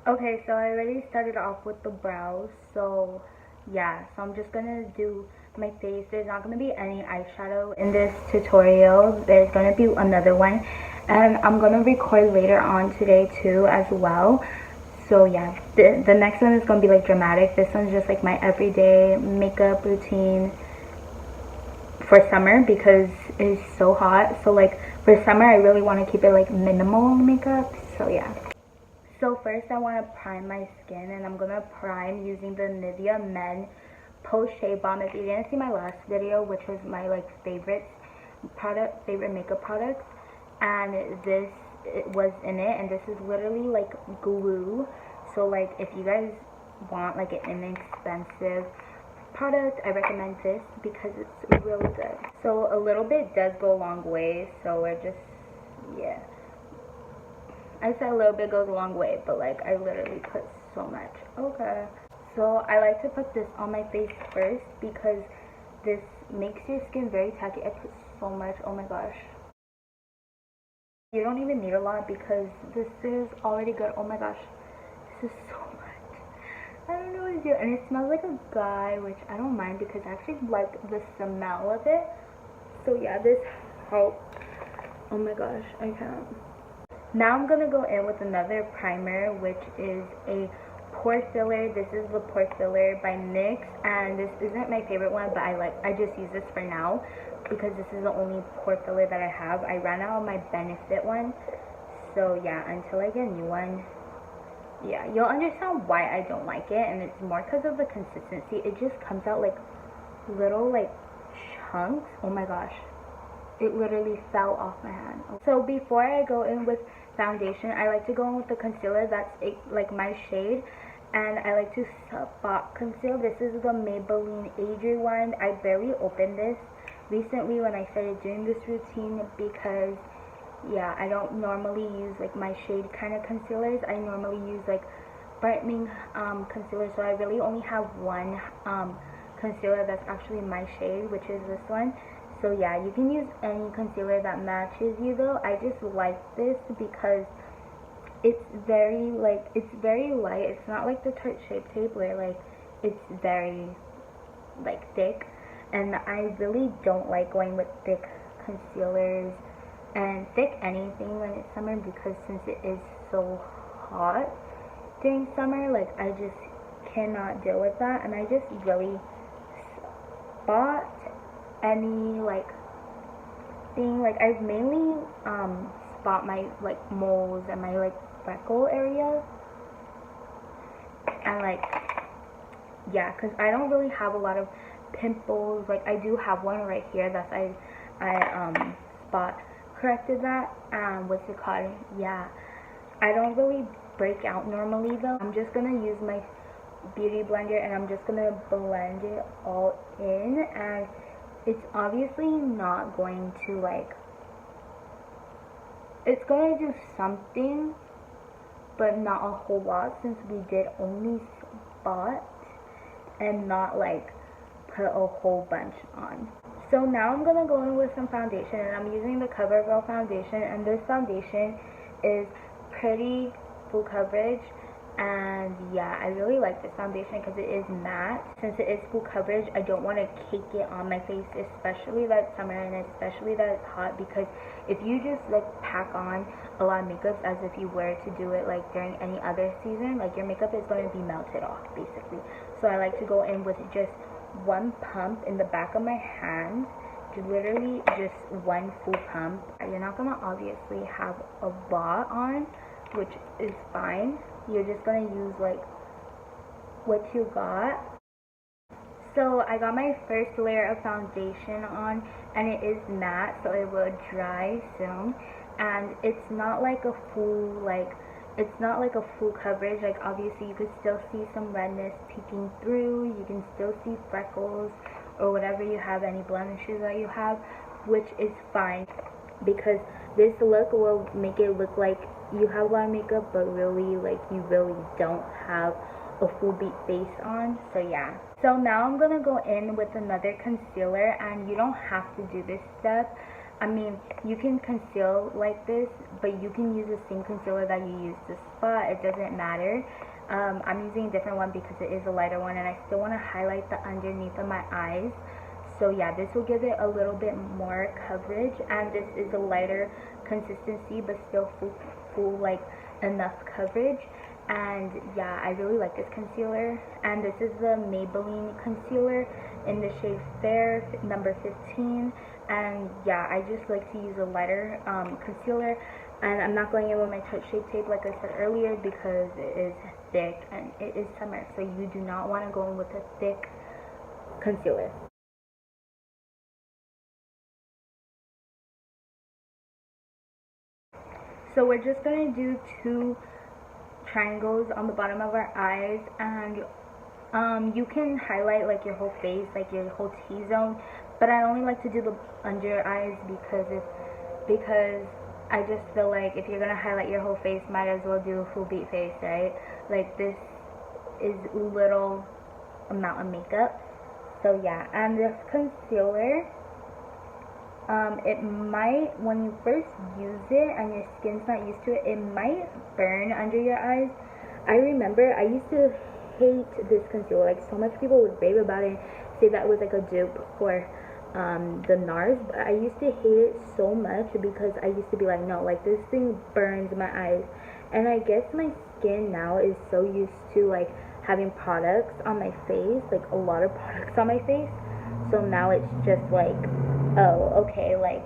Okay, so I already started off with the brows, so yeah, so I'm just gonna do my face. There's not gonna be any eyeshadow in this tutorial. There's gonna be another one, and I'm gonna record later on today too as well. So yeah, the next one is gonna be like dramatic. This one's just like my everyday makeup routine for summer because it's so hot. So like for summer, I really want to keep it like minimal makeup. So yeah. So first I want to prime my skin, and I'm going to prime using the Nivea Men Post Shave Balm. If you didn't see my last video, which was my like favorite makeup products, and this it was in it, and this is literally like glue. So like if you guys want like an inexpensive product, I recommend this because it's really good. So a little bit does go a long way, so we're just, yeah, I said a little bit goes a long way, but like I literally put so much. Okay. So I like to put this on my face first because this makes your skin very tacky. I put so much. Oh my gosh. You don't even need a lot because this is already good. Oh my gosh. This is so much. I don't know what to do. And it smells like a guy, which I don't mind because I actually like the smell of it. So yeah, this helps. Oh my gosh, I can't. Now I'm going to go in with another primer, which is a pore filler. This is the pore filler by NYX, and this isn't my favorite one, but I just use this for now because this is the only pore filler that I have. I ran out of my Benefit one, so yeah, until I get a new one, yeah, you'll understand why I don't like it, and it's more because of the consistency. It just comes out like little like chunks. Oh my gosh, it literally fell off my hand. So before I go in with foundation, I like to go in with the concealer that's like my shade, and I like to spot conceal. This is the Maybelline Adri one. I barely opened this recently when I started doing this routine because yeah, I don't normally use like my shade kind of concealers. I normally use like brightening concealer, so I really only have one concealer that's actually my shade, which is this one. So yeah, you can use any concealer that matches you though. I just like this because it's very light. It's not like the Tarte Shape Tape where like it's very like thick, and I really don't like going with thick concealers and thick anything when it's summer because since it is so hot during summer, like I just cannot deal with that, and I just really spot any like thing. Like I've mainly spot my like moles and my like freckle areas, and like yeah, because I don't really have a lot of pimples. Like I do have one right here that's I spot corrected that. What's it called? Yeah, I don't really break out normally though. I'm just gonna use my beauty blender and I'm just gonna blend it all in, and it's obviously not going to like, it's going to do something but not a whole lot since we did only spot and not like put a whole bunch on. So now I'm gonna go in with some foundation, and I'm using the CoverGirl foundation, and this foundation is pretty full coverage. And yeah, I really like this foundation because it is matte. Since it is full coverage, I don't want to cake it on my face, especially that it's summer and especially that it's hot, because if you just like pack on a lot of makeup as if you were to do it like during any other season, like your makeup is going to be melted off basically. So I like to go in with just one pump in the back of my hand, literally just one full pump. You're not going to obviously have a lot on, which is fine. You're just gonna use like what you got. So I got my first layer of foundation on, and it is matte, so it will dry soon. And it's not like a full coverage. Like obviously you could still see some redness peeking through. You can still see freckles or whatever you have, any blemishes that you have, which is fine because this look will make it look like you have a lot of makeup, but really like you really don't have a full beat face on. So yeah, so now I'm gonna go in with another concealer, and you don't have to do this step, I mean, you can conceal like this, but you can use the same concealer that you use to spot. It doesn't matter. I'm using a different one because it is a lighter one, and I still want to highlight the underneath of my eyes. So yeah, this will give it a little bit more coverage, and this is a lighter consistency, but still full like enough coverage. And yeah, I really like this concealer, and this is the Maybelline concealer in the shade Fair number 15. And yeah, I just like to use a lighter concealer, and I'm not going in with my Touch Shade Tape like I said earlier because it is thick and it is summer, so you do not want to go in with a thick concealer. So we're just going to do two triangles on the bottom of our eyes, and you can highlight like your whole face, like your whole T-zone, but I only like to do the under your eyes because I just feel like if you're gonna highlight your whole face, might as well do a full beat face, right? Like this is little amount of makeup. So yeah, and this concealer, it might, when you first use it and your skin's not used to it, it might burn under your eyes. I remember I used to hate this concealer. Like, so much people would rave about it, say that it was like a dupe for the NARS, but I used to hate it so much because I used to be like, no, like this thing burns my eyes. And I guess my skin now is so used to like having products on my face, like a lot of products on my face, so now it's just like, oh, okay, like,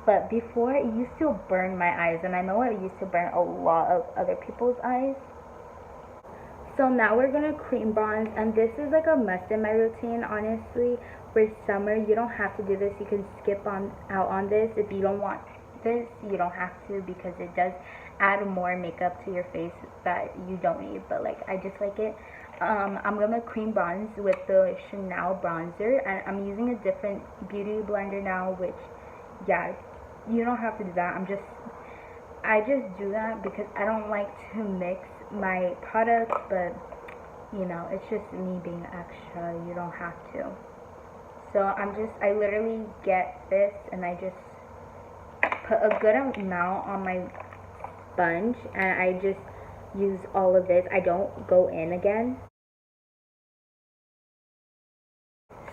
but before it used to burn my eyes, and I know it used to burn a lot of other people's eyes. So now we're gonna cream bronze, and this is like a must in my routine, honestly. For summer, you don't have to do this. You can skip out on this if you don't want this. You don't have to, because it does add more makeup to your face that you don't need, but like I just like it. I'm gonna cream bronze with the Chanel bronzer, and I'm using a different beauty blender now, which, yeah, you don't have to do that. I just do that because I don't like to mix my products, but you know, it's just me being extra. You don't have to. So I literally get this and I just put a good amount on my sponge, and I just use all of this. I don't go in again.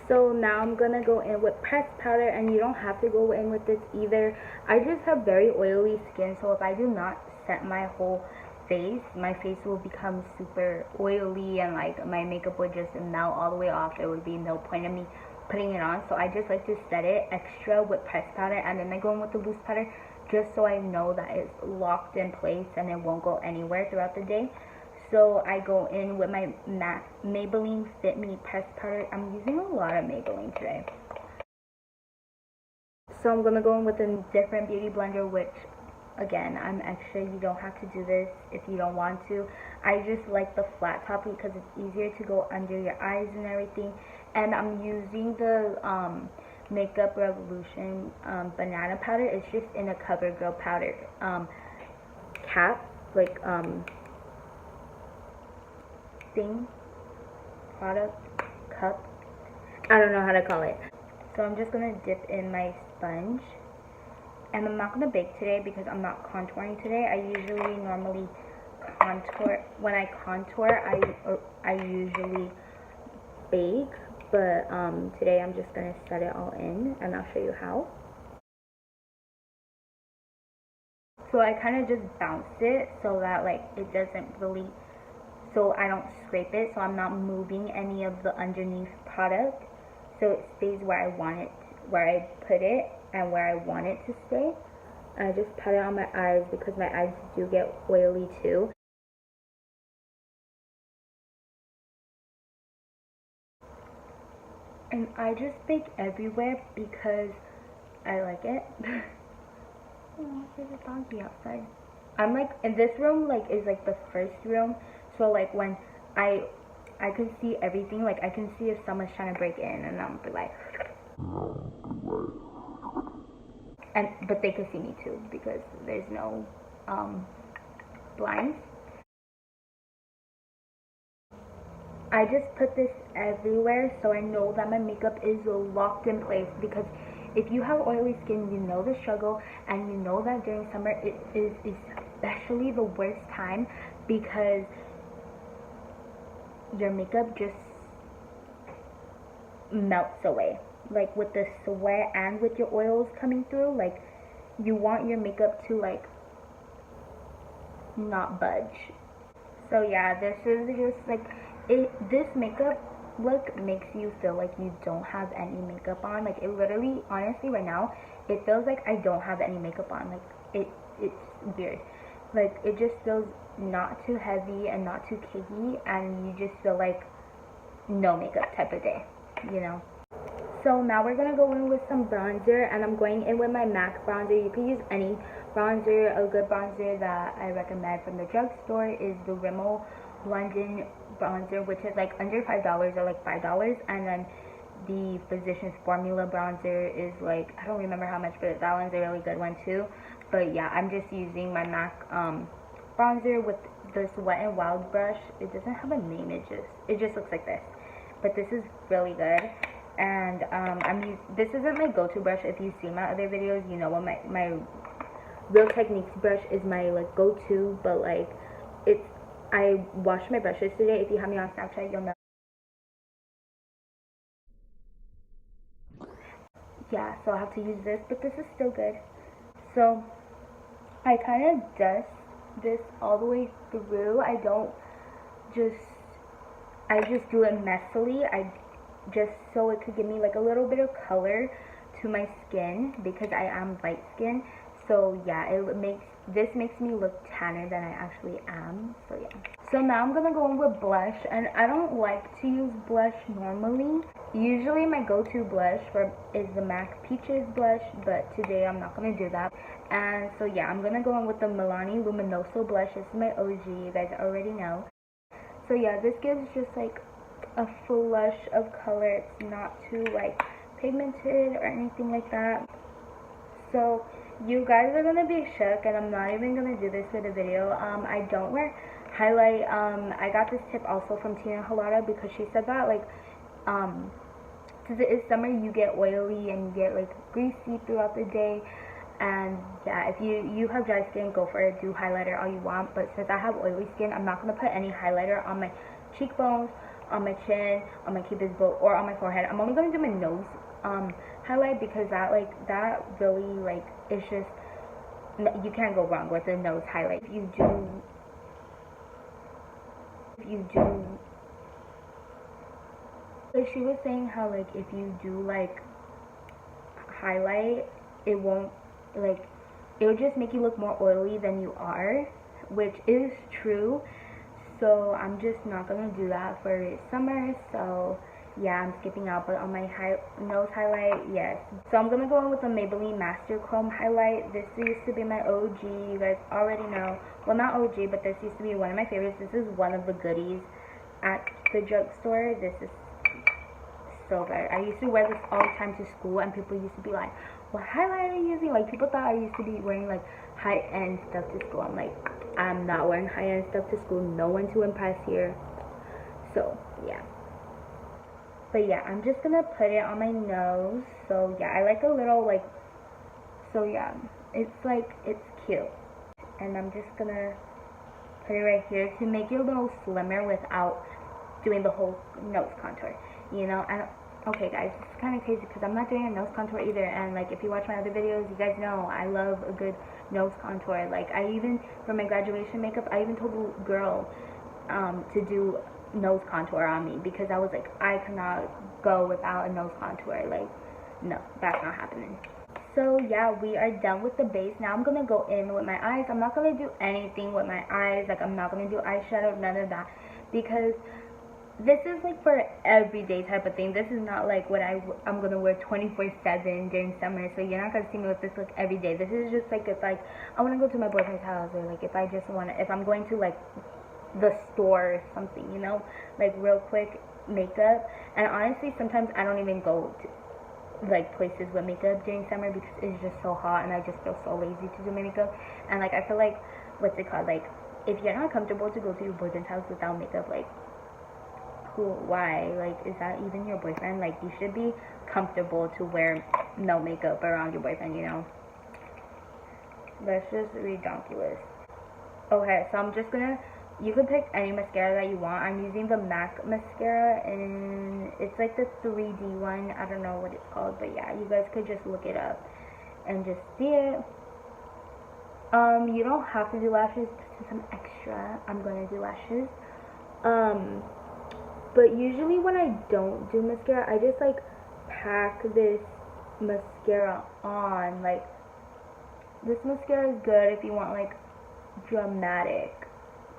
So now I'm gonna go in with pressed powder, and you don't have to go in with this either. I just have very oily skin, so if I do not set my whole face, my face will become super oily, and like my makeup would just melt all the way off. There would be no point in me putting it on. So I just like to set it extra with pressed powder, and then I go in with the loose powder just so I know that it's locked in place and it won't go anywhere throughout the day. So I go in with my Maybelline Fit Me pressed powder. I'm using a lot of Maybelline today. So I'm going to go in with a different beauty blender, which, again, I'm extra. You don't have to do this if you don't want to. I just like the flat top because it's easier to go under your eyes and everything. And I'm using the Makeup Revolution banana powder. It's just in a CoverGirl powder cap, like thing, product, cup, I don't know how to call it. So I'm just going to dip in my sponge, and I'm not going to bake today because I'm not contouring today. I usually normally contour. When I contour, I usually bake, but today I'm just going to set it all in, and I'll show you how. So I kind of just bounce it so that like it doesn't really, so I don't scrape it, so I'm not moving any of the underneath product, so it stays where I want it, where I put it and where I want it to stay. I just pat it on my eyes because my eyes do get oily too. And I just bake everywhere because I like it. Oh, there's a doggy outside. I'm like, in this room, like, is like the first room, so like when I can see everything, like I can see if someone's trying to break in, and I'm like, and but they can see me too because there's no blinds. I just put this everywhere so I know that my makeup is locked in place, because if you have oily skin, you know the struggle, and you know that during summer it is especially the worst time because your makeup just melts away, like with the sweat and with your oils coming through. Like you want your makeup to like not budge. So yeah, this is just like this makeup look makes you feel like you don't have any makeup on. Like it literally, honestly, right now it feels like I don't have any makeup on. Like it's weird. Like it just feels not too heavy and not too cakey, and you just feel like no makeup type of day, you know. So now we're gonna go in with some bronzer, and I'm going in with my MAC bronzer. You can use any bronzer. A good bronzer that I recommend from the drugstore is the Rimmel London bronzer, which is like under $5 or like $5, and then the Physicians Formula bronzer is like, I don't remember how much, but that one's a really good one too. But yeah, I'm just using my MAC bronzer with this Wet n Wild brush. It doesn't have a name, it just looks like this, but this is really good. And this isn't my go-to brush. If you see my other videos, you know what my Real Techniques brush is my like go-to, but like I washed my brushes today. If you have me on Snapchat, you'll know. Yeah, so I have to use this, but this is still good. So I kind of dust this all the way through. I just do it messily. I just so it could give me like a little bit of color to my skin because I am light skin. So yeah, this makes me look tanner than I actually am. So yeah. So now I'm gonna go in with blush, and I don't like to use blush normally. Usually my go-to blush is the MAC Peaches blush, but today I'm not gonna do that. And so yeah, I'm gonna go in with the Milani Luminoso blush. This is my OG, you guys already know. So yeah, this gives just like a flush of color. It's not too like pigmented or anything like that. So you guys are gonna be shook, and I'm not even gonna do this for the video. I don't wear highlight. I got this tip also from Tina Halada because she said that like since it is summer, you get oily and you get like greasy throughout the day. And yeah, if you have dry skin, go for it. Do highlighter all you want, but since I have oily skin, I'm not gonna put any highlighter on my cheekbones, on my chin, on my cupid's bow, or on my forehead. I'm only gonna do my nose highlight because that really like it's just, you can't go wrong with a nose highlight. If you do, so she was saying how like if you do like highlight, it won't like, it would just make you look more oily than you are, which is true. So I'm just not gonna do that for summer. So yeah, I'm skipping out. But on my nose highlight, yes. So I'm gonna go in with the Maybelline Master Chrome highlight. This used to be my OG. You guys already know. Well, not OG, but this used to be one of my favorites. This is one of the goodies at the drugstore. This is so good. I used to wear this all the time to school, and people used to be like, what highlight are you using? Like, people thought I used to be wearing like high-end stuff to school. I'm like, I'm not wearing high-end stuff to school. No one to impress here. So yeah. But yeah, I'm just gonna put it on my nose. So yeah, I like a little like, so yeah, it's like, it's cute. And I'm just gonna put it right here to make it a little slimmer without doing the whole nose contour, you know. And okay guys, it's kind of crazy because I'm not doing a nose contour either. And like, if you watch my other videos, you guys know I love a good nose contour. Like, I even, for my graduation makeup, I even told a girl to do nose contour on me because I was like, I cannot go without a nose contour. Like, no, that's not happening. So yeah, we are done with the base. Now I'm gonna go in with my eyes. I'm not gonna do anything with my eyes. Like, I'm not gonna do eyeshadow, none of that, because this is like for everyday type of thing. This is not like what I'm gonna wear 24/7 during summer. So you're not gonna see me with this look every day. This is just like, if like I want to go to my boyfriend's house, or like if I just want to, if I'm going to like the store or something, you know, like real quick makeup. And honestly, sometimes I don't even go to like places with makeup during summer because it's just so hot, and I just feel so lazy to do my makeup. And like, I feel like, what's it called, like, if you're not comfortable to go to your boyfriend's house without makeup, like, who, why? Like, is that even your boyfriend? Like, you should be comfortable to wear no makeup around your boyfriend, you know? That's just ridiculous. Okay, so I'm just gonna, you can pick any mascara that you want. I'm using the MAC mascara, and it's like the 3D one. I don't know what it's called, but yeah, you guys could just look it up and just see it. You don't have to do lashes, just some extra. I'm gonna do lashes. But usually when I don't do mascara, I just like pack this mascara on. Like, this mascara is good if you want like dramatic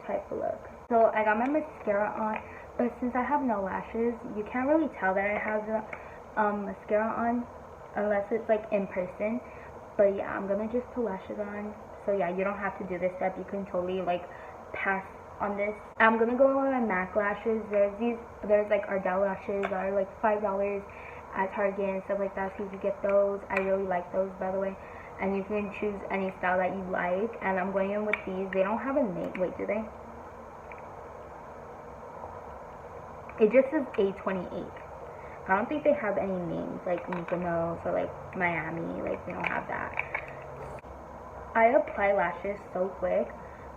type of look. So I got my mascara on, but since I have no lashes, you can't really tell that I have the mascara on unless it's like in person. But yeah, I'm gonna just put lashes on. So yeah, you don't have to do this step. You can totally like pass on this. I'm gonna go on my MAC lashes. There's like Ardell lashes that are like $5 at Target and stuff like that, so you can get those. I really like those, by the way. And you can choose any style that you like. And I'm going in with these. They don't have a name. Wait, do they? It just says A28. I don't think they have any names like Mykonos or like Miami. Like, they don't have that. I apply lashes so quick,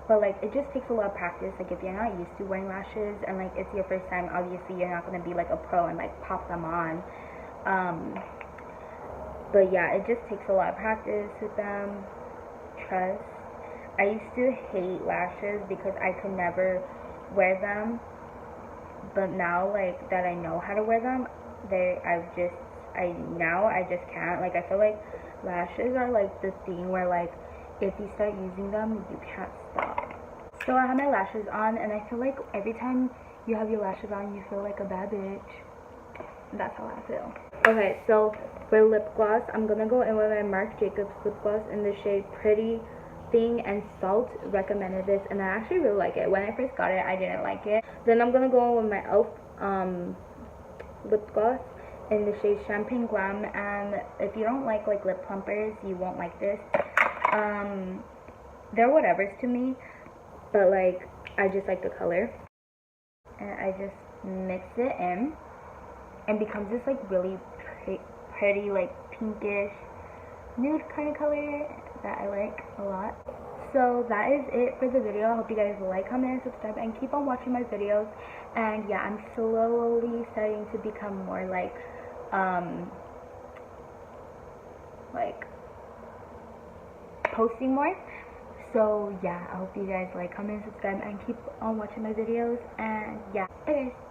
but like it just takes a lot of practice. Like, if you're not used to wearing lashes and like it's your first time, obviously you're not gonna be like a pro and like pop them on. But yeah, it just takes a lot of practice with them. Trust. I used to hate lashes because I could never wear them, but now like that I know how to wear them, I just can't. Like, I feel like lashes are like the thing where like if you start using them, you can't stop. So I have my lashes on, and I feel like every time you have your lashes on, you feel like a bad bitch. That's how I feel. Okay, so for lip gloss, I'm gonna go in with my Marc Jacobs lip gloss in the shade Pretty Thing, and Salt recommended this, and I actually really like it. When I first got it, I didn't like it. Then I'm gonna go in with my e.l.f. Lip gloss in the shade Champagne Glam, and if you don't like lip plumpers, you won't like this. They're whatevers to me, but like I just like the color, and I just mix it in, and becomes this like really pretty like pinkish nude kind of color that I like a lot. So that is it for the video. I hope you guys like, comment, and subscribe, and keep on watching my videos. And yeah, I'm slowly starting to become more like posting more. So yeah, I hope you guys like, comment, and subscribe, and keep on watching my videos. And yeah, bye guys.